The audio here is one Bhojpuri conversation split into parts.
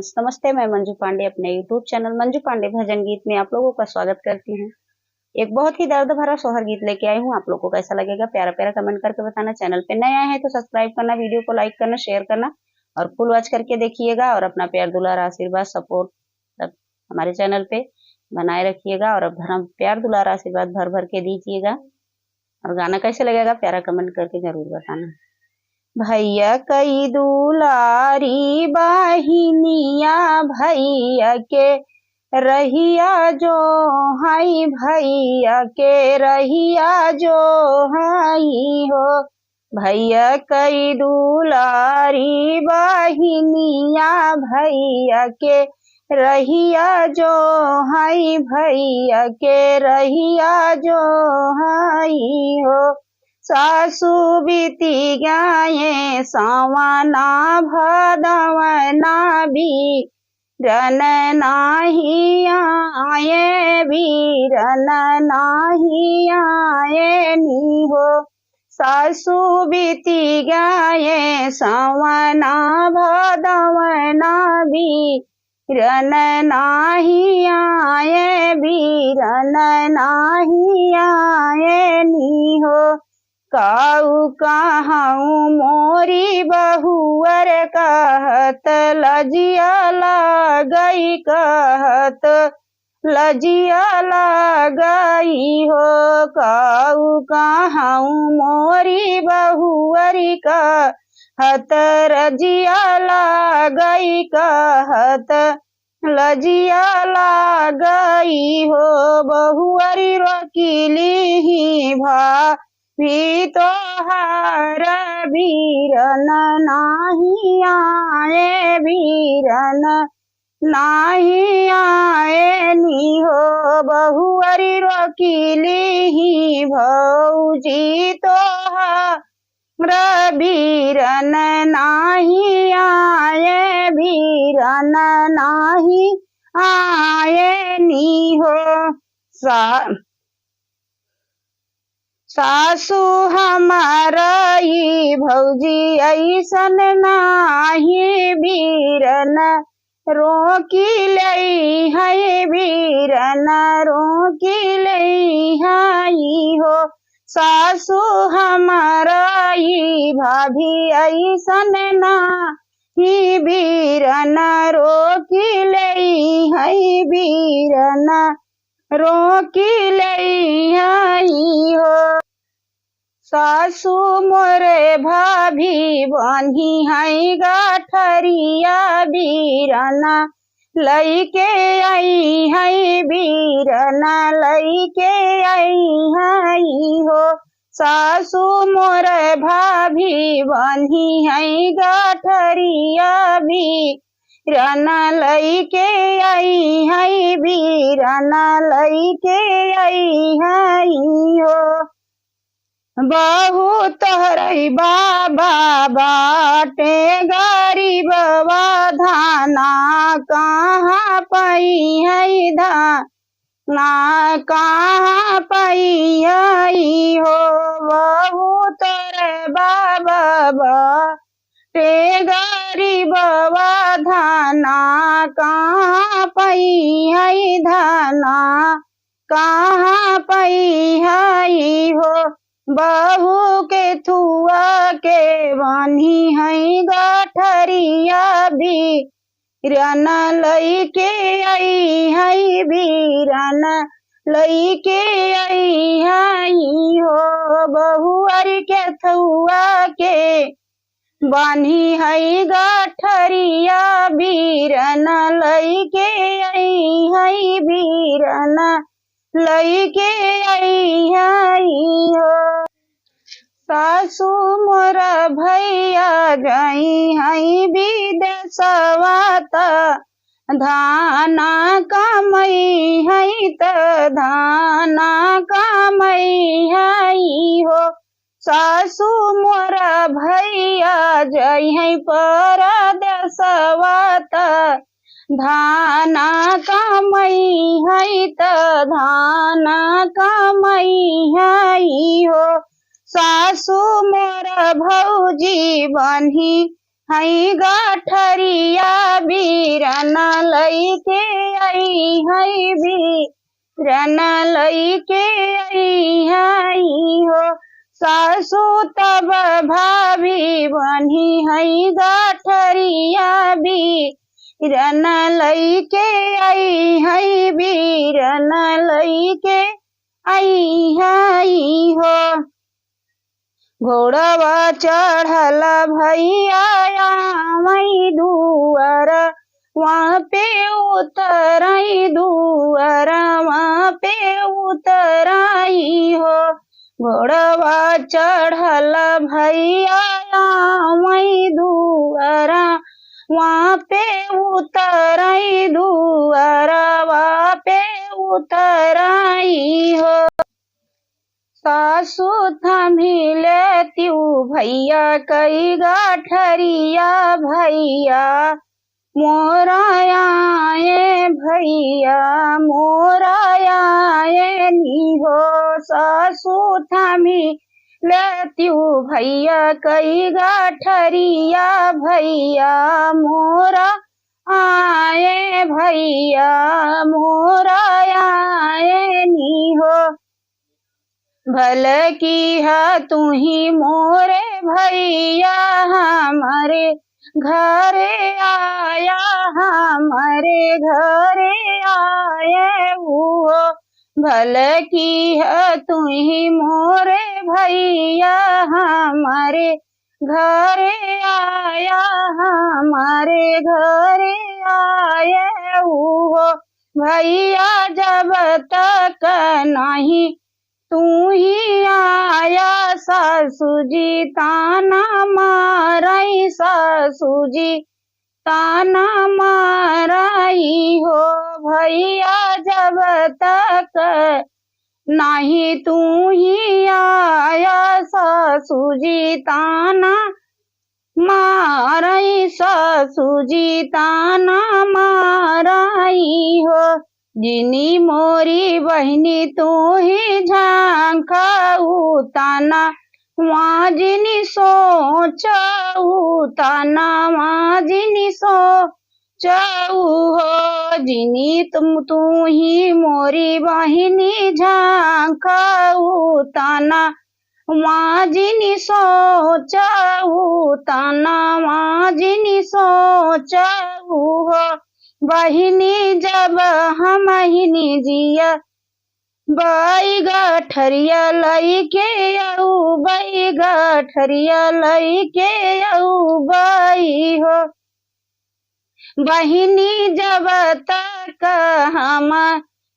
फ्रेंड्स, नमस्ते। मैं मंजू पांडे अपने यूट्यूब चैनल मंजू पांडे भजन गीत में आप लोगों का स्वागत करती हूँ। एक बहुत ही दर्द भरा सोहर गीत लेके आई हूँ। आप लोगों को कैसा लगेगा प्यारा प्यारा कमेंट करके बताना। चैनल पे नए आए हैं तो सब्सक्राइब करना, वीडियो को लाइक करना, शेयर करना और फुल वॉच करके देखिएगा। और अपना प्यार दुलार आशीर्वाद सपोर्ट हमारे चैनल पे बनाए रखिएगा और प्यार दुलार आशीर्वाद भर भर के दीजिएगा। और गाना कैसे लगेगा प्यारा कमेंट करके जरूर बताना। भैया कई दुलारी बहिनिया भैया के रहिया जो हाई, भैया के रहिया जो हाई हो। भैया कई दुलारी बहिनिया भैया के रहिया जो हाई, भैया के रहिया जो हाई हो। सासू बीती गाये सावना भदवना भी रन नाही आये, बीरन नाही आये नी हो। सासू बीती गाये सावना भदवना भी रन नाही आये, बीरन नाही आये नी हो। काऊ कहाऊ मोरी बहुअर कहत लजिया लगई, कहत लजिया लगई हो। काऊ कहाऊ मोरी बहुअरी कहत रजिया लगई, कहत लजिया लगई हो। बहुअरी वकीली ही भा भी तोहार बीरन नाही आये, बीरन नाही आये नी हो। बहुअरी वकीली ही भौजी तोहार बीरन नाही आये, बीरन नाही आये नी हो। सासू हमारा ही भौजी ऐसन नाही, बीरन रोकी लई है, बीरन रोकी लई है हो। सासू हमारा ही भाभी ऐसन नाही, बीरन रोकी लई है, बीरन रोकी लई आई हो। सासू मोरे भाभी बनी है गठरिया, बीरन लईके आई है, बीरन लईके आई है हो। सासू मोरे भाभी बनी है गठरिया, बीरन लईके आई है, बीरन लईके आई है हो। बहुत तोहरई बाबा बाटे गरीबवा धाना कहाँ पाई है, धाना कहाँ पाई है हो। बहुत तोरे बाबा ते गरीबवा धाना कहाँ पाई है, धाना कहाँ पाई है हो। बहू के थुआ के बनी है गठरिया, बीरन लईके आई है, बीरन लईके आई है हो। बहुअरी के थुआ के बनी है गठरिया, बीरन लईके आई है, बीरन लईके आई है हो। सासू मोरा भैया गई है विदेशवा त धाना कमई है, त धाना कमई है हो। सासू मोरा भैया जई है परदेशवा त धाना कमई है, त धाना कमई है हो। सासू मोरा भौजी बनी हई गठरिया बीरन लईके आई हई बीरन लईके आई हई हो। सासू तब भाभी बनी हई गठरिया बीरन लईके आई हई बीरन लईके आई हई हो। घोड़वा चढ़ल भैया मई दुआर वहाँ पे उतराई दुआर वहाँ पे उतराई हो। घोड़वा चढ़ल भैया मई दुआर वहाँ पे उतराई दुआर वहाँ पे उतराई हो। सासू थमिले त्यू भैया कई गठरिया भैया मोराए भैया मोराए नी हो। सासू थमिले त्यू भैया कई गठरिया भैया मोरा आए भैया मोराए नी हो। भल की है तू ही मोरे भैया हमारे घरे आया हमारे घरे आए हुओ। भल की है तू ही मोरे भैया हमारे घरे आया हमारे घरे आए हुओ। भैया जब तक नहीं तू ही आया सासू जी ताना माराई सासू जी ताना माराई हो। भैया जब तक नहीं तू ही आया सासू जी ताना माराई सासू जी ताना माराई हो। जिनी मोरी बहनी तू ही झांकाऊ ताना वहाँ जिनी सोचाऊ ताना वहाँ जिनी सोचाऊ हो। जिनी तू ही मोरी बहनी झांकाऊ ताना वहाँ जिनी सोचाऊ ताना वहाँ जिनी सोचाऊ हो। बहिनी जब हम हिनी जिया बाई गठरिया लईके आऊ बाई गठरिया लईके आऊ बाई हो। बहिनी जब तक हम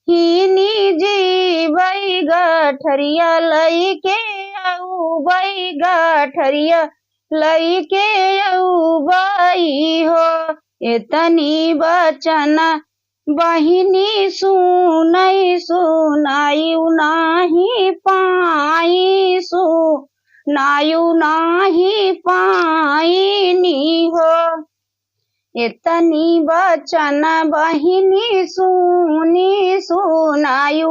हिनी जी बाई गठरिया लईके आऊ बाई गठरिया लईके आऊ बाई हो। इतनी बचन बहिनी सुनाई सुनाई नाही पाई सुनाई नाही पाई नी हो। इतनी बचन बहिनी सुनी सुनाई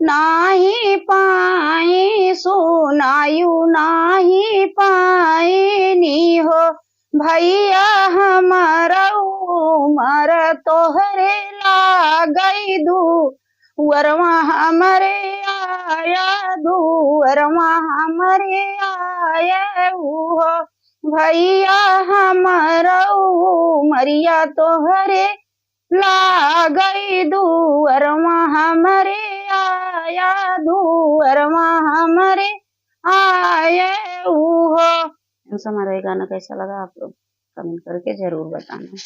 नाही पाई सुनाई नाही पाई नी हो। भैया हमारा उमर तोहरे लागई दुअरवा हमरे आया दुअरवा हमरे आया हुओ। भैया हमारा उमरिया तोहरे लागई दुअरवा हमरे आया दुअरवा हमरे आया हुओ। हमारा ये गाना कैसा लगा आप लोग कमेंट करके जरूर बताना।